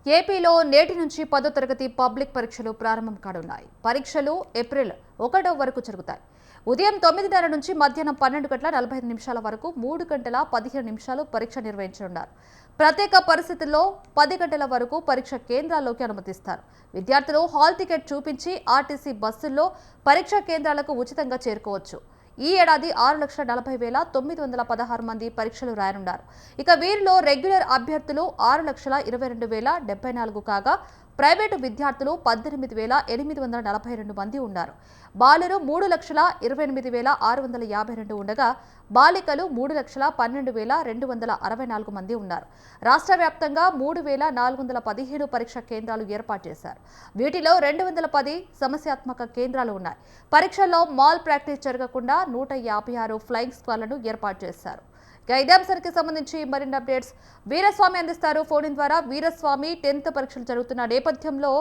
ఏపీలో నేటి నుంచి 10వ తరగతి పబ్లిక్ పరీక్షలు ప్రారంభం కానున్నాయి. పరీక్షలు ఏప్రిల్ 1 వరకు జరుగుతాయి. ఉదయం 9:30 నుంచి మధ్యాహ్నం 12:45 వరకు 3 గంటల 15 నిమిషాలు పరీక్ష నిర్వహించనున్నారు. ప్రత్యేక పరిస్థితుల్లో 10 గంటల వరకు పరీక్ష కేంద్రాల్లోకి అనుమతిస్తారు. విద్యార్థులు హాల్ టికెట్ చూపించి ఆర్టీసీ బస్సుల్లో పరీక్షా కేంద్రాలకు ఉచితంగా చేరుకోవచ్చు. ఈ ఏడాది 6,40,916 మంది పరీక్షలు రాయనున్నారు. ఇక వీరిలో రెగ్యులర్ అభ్యర్థులు 6,22,074 కాగా ప్రైవేటు విద్యార్థులు 18,842 మంది ఉన్నారు. బాలురు 3,28,652 ఉండగా బాలికలు 3,12,264 మంది ఉన్నారు. రాష్ట్ర వ్యాప్తంగా 3,417 పరీక్ష కేంద్రాలు ఏర్పాటు చేశారు. వీటిలో 210 సమస్యాత్మక కేంద్రాలు ఉన్నాయి. పరీక్షల్లో మాల్ ప్రాక్టీస్ జరగకుండా 156 ఫ్లయింగ్ స్క్వాడ్లను ఏర్పాటు చేశారు. ఇదే అంశానికి సంబంధించి మరిన్ని అప్డేట్స్ వీరస్వామి అందిస్తారు ఫోన్ ద్వారా. వీరస్వామి, 10th పరీక్షలు జరుగుతున్న నేపథ్యంలో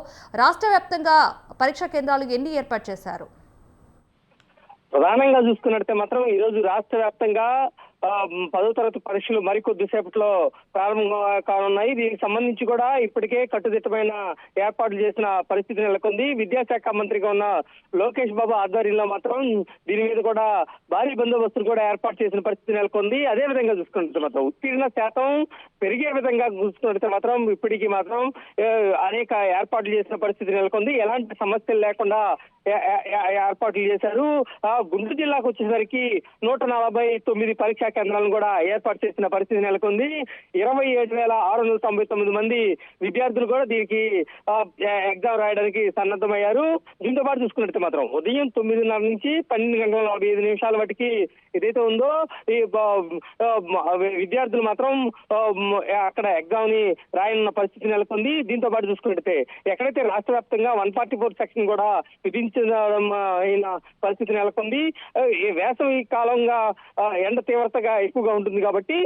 రాష్ట్ర వ్యాప్తంగా పరీక్షా కేంద్రాలు ఎన్ని ఏర్పాటు చేశారు? ప్రధానంగా చూసుకున్నట్టే మాత్రం ఈ రోజు రాష్ట్ర వ్యాప్తంగా 10వ తరగతి పరీక్షలు మరికొద్ది సేపట్లో ప్రారంభం కానున్నాయి. దీనికి సంబంధించి కూడా ఇప్పటికే కట్టుదిట్టమైన ఏర్పాట్లు చేసిన పరిస్థితి నెలకొంది. విద్యాశాఖ మంత్రిగా ఉన్న లోకేష్ బాబు ఆధ్వర్యంలో మాత్రం దీని మీద కూడా భారీ బందోబస్తులు కూడా ఏర్పాటు చేసిన పరిస్థితి నెలకొంది. అదే విధంగా చూసుకుంటే మాత్రం ఉత్తీర్ణ శాతం పెరిగే విధంగా చూసుకుంటే మాత్రం ఇప్పటికీ మాత్రం అనేక ఏర్పాట్లు చేసిన పరిస్థితి నెలకొంది. ఎలాంటి సమస్యలు లేకుండా ఏర్పాట్లు చేశారు. గుంటూరు జిల్లాకు వచ్చేసరికి 149 పరీక్షా కేంద్రాలను కూడా ఏర్పాటు చేసిన పరిస్థితి నెలకొంది. 27,699 మంది విద్యార్థులు కూడా దీనికి ఎగ్జామ్ రాయడానికి సన్నద్ధమయ్యారు. దీంతో పాటు చూసుకున్నట్టు మాత్రం ఉదయం 9:30 నుంచి 12:45 వాటికి ఏదైతే ఉందో ఈ విద్యార్థులు మాత్రం అక్కడ ఎగ్జామ్ ని రాయనున్న పరిస్థితి నెలకొంది. దీంతో పాటు చూసుకున్నట్టే ఎక్కడైతే రాష్ట్ర వ్యాప్తంగా 144 సెక్షన్ కూడా అయిన పరిస్థితి నెలకొంది. వేసవి కాలంగా ఎండ తీవ్రతగా ఎక్కువగా ఉంటుంది కాబట్టి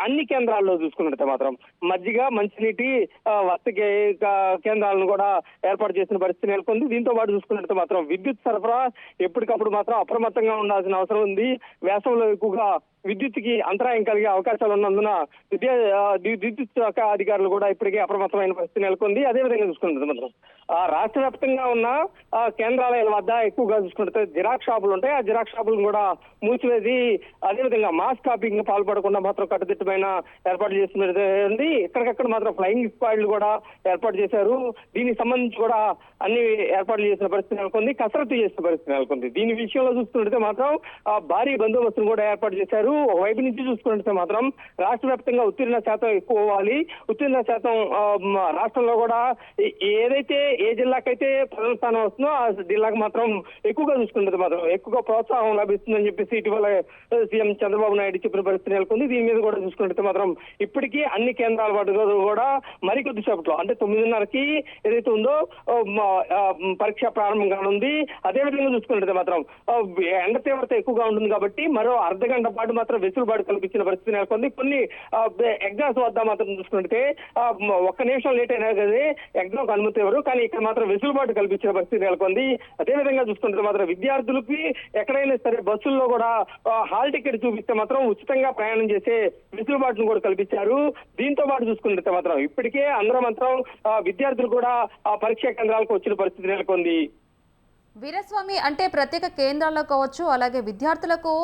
అన్ని కేంద్రాల్లో చూసుకున్నట్టే మాత్రం మజ్జిగ, మంచినీటి వసతి కేంద్రాలను కూడా ఏర్పాటు చేసిన పరిస్థితి నెలకొంది. దీంతో పాటు చూసుకున్నట్టు మాత్రం విద్యుత్ సరఫరా ఎప్పటికప్పుడు మాత్రం అప్రమత్తంగా ఉండాల్సిన అవసరం ఉంది. వేసవిలో ఎక్కువగా విద్యుత్కి అంతరాయం కలిగే అవకాశాలు ఉన్నందున విద్యుత్ శాఖ అధికారులు కూడా ఇప్పటికే అప్రమత్తమైన పరిస్థితి నెలకొంది. అదేవిధంగా చూసుకుంటుంది మాత్రం రాష్ట్ర వ్యాప్తంగా ఉన్న కేంద్రాలయాల వద్ద ఎక్కువగా చూసుకుంటే జిరాక్స్ షాపులు ఉంటాయి. ఆ జిరాక్స్ షాపులను కూడా మూసివేసి అదేవిధంగా మాస్ కాపీకి పాల్పడకుండా మాత్రం కట్టుదిట్టమైన ఏర్పాట్లు చేస్తున్నది. ఇక్కడికక్కడ మాత్రం ఫ్లయింగ్ స్క్వాడ్లు కూడా ఏర్పాటు చేశారు. దీనికి సంబంధించి కూడా అన్ని ఏర్పాట్లు చేసిన పరిస్థితి నెలకొంది. కసరత్తు చేసిన పరిస్థితి నెలకొంది. దీని విషయంలో చూసుకుంటే మాత్రం భారీ బందోబస్తును కూడా ఏర్పాటు చేశారు. ఒకవైపు నుంచి చూసుకుంటే మాత్రం రాష్ట్ర వ్యాప్తంగా ఉత్తీర్ణ శాతం ఎక్కువ అవ్వాలి. ఉత్తీర్ణ శాతం రాష్ట్రంలో కూడా ఏదైతే ఏ జిల్లాకైతే ప్రథమ స్థానం వస్తుందో ఆ జిల్లాకు మాత్రం ఎక్కువగా చూసుకుంటే మాత్రం ఎక్కువగా ప్రోత్సాహం లభిస్తుందని చెప్పేసి ఇటీవల సీఎం చంద్రబాబు నాయుడు చెప్పిన పరిస్థితి నెలకొంది. దీని మీద కూడా చూసుకుంటే మాత్రం ఇప్పటికీ అన్ని కేంద్రాల పాటు కూడా మరికొద్ది సేపట్లో అంటే 9:30కి ఏదైతే ఉందో పరీక్ష ప్రారంభం కానుంది. అదేవిధంగా చూసుకుంటే మాత్రం ఎండ తీవ్రత ఎక్కువగా ఉంటుంది కాబట్టి మరో అర్ధగంట పాటు మాత్రం వెసులుబాటు కల్పించిన పరిస్థితి నెలకొంది. కొన్ని ఎగ్జామ్స్ వద్ద మాత్రం చూసుకుంటే 1 నిమిషం లేట్ అయినా కదా ఎగ్జామ్ అనుమతి ఎవరు, కానీ ఇక్కడ మాత్రం వెసులుబాటు కల్పించిన పరిస్థితి నెలకొంది. అదేవిధంగా చూసుకుంటే మాత్రం విద్యార్థులకి ఎక్కడైనా సరే బస్సుల్లో కూడా హాల్ టికెట్ చూపిస్తే మాత్రం ఉచితంగా ప్రయాణం చేసే వెసులుబాటును కూడా కల్పించారు. దీంతో పాటు చూసుకుంటే మాత్రం ఇప్పటికే అందరూ మాత్రం విద్యార్థులు కూడా ఆ పరీక్షా కేంద్రాలకు వచ్చిన పరిస్థితి నెలకొంది. వీరస్వామి, అంటే ప్రత్యేక కేంద్రాల్లో కావచ్చు, అలాగే విద్యార్థులకు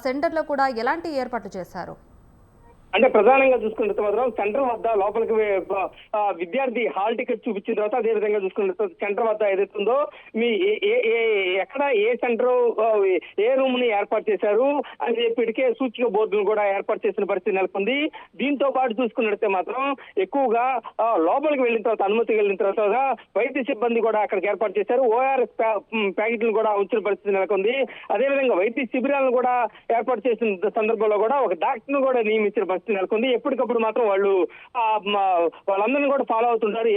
సెంటర్లో కూడా ఎలాంటి ఏర్పాట్లు చేశారు? అంటే ప్రధానంగా చూసుకుంటే మాత్రం సెంటర్ వద్ద లోపలికి విద్యార్థి హాల్ టికెట్ చూపించిన తర్వాత అదే విధంగా చూసుకుంటే సెంటర్ వద్ద ఏదైతుందో మీ ఎక్కడ ఏ సెంటర్ ఏ రూమ్ ని ఏర్పాటు చేశారు అని చెప్పికే సూచిక బోర్డును కూడా ఏర్పాటు చేసిన పరిస్థితి నెలకొంది. దీంతో పాటు చూసుకున్నట్టే మాత్రం ఎక్కువగా లోపలికి వెళ్ళిన తర్వాత అనుమతి వెళ్ళిన తర్వాత వైద్య సిబ్బంది కూడా అక్కడికి ఏర్పాటు చేశారు. ఓఆర్ఎస్ ప్యాకెట్లు కూడా ఉంచిన పరిస్థితి నెలకొంది. అదేవిధంగా వైద్య శిబిరాలను కూడా ఏర్పాటు చేసిన సందర్భంలో కూడా ఒక డాక్టర్ ను కూడా నియమించిన పరిస్థితి నెలకొంది. ఎప్పటికప్పుడు మాత్రం వాళ్ళందరినీ కూడా ఫాలో అవుతుంటారు.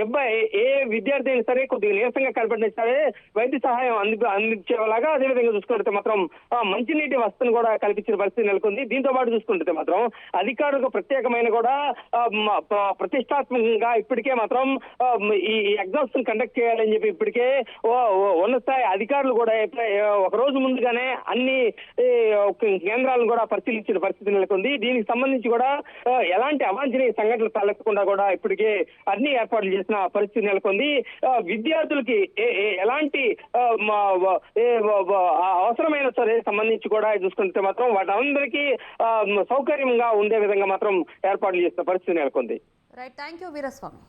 ఏ విద్యార్థి అయినా సరే కొద్దిగా నీరసంగా కనపడినా సరే వైద్య సహాయం అందించేలాగా అదేవిధంగా చూసుకుంటే మాత్రం మంచినీటి వసతిని కూడా కల్పించిన పరిస్థితి నెలకొంది. దీంతో పాటు చూసుకుంటే మాత్రం అధికారులకు ప్రత్యేకమైన కూడా ప్రతిష్టాత్మకంగా ఇప్పటికే మాత్రం ఈ ఎగ్జామ్స్ కండక్ట్ చేయాలని చెప్పి ఇప్పటికే ఉన్నత స్థాయి అధికారులు కూడా ఒక రోజు ముందుగానే అన్ని కేంద్రాలను కూడా పరిశీలించిన పరిస్థితి నెలకొంది. దీనికి సంబంధించి కూడా ఎలాంటి అవాంఛనీయ సంఘటనలు తలెత్తకుండా కూడా ఇప్పటికే అన్ని ఏర్పాట్లు చేసిన పరిస్థితి నెలకొంది. విద్యార్థులకి ఎలాంటి అవసరమైన సరే సంబంధించి కూడా చూసుకుంటే మాత్రం వాటందరికీ సౌకర్యంగా ఉండే విధంగా మాత్రం ఏర్పాట్లు చేసిన పరిస్థితి నెలకొంది. Right, thank you Veeraswamy.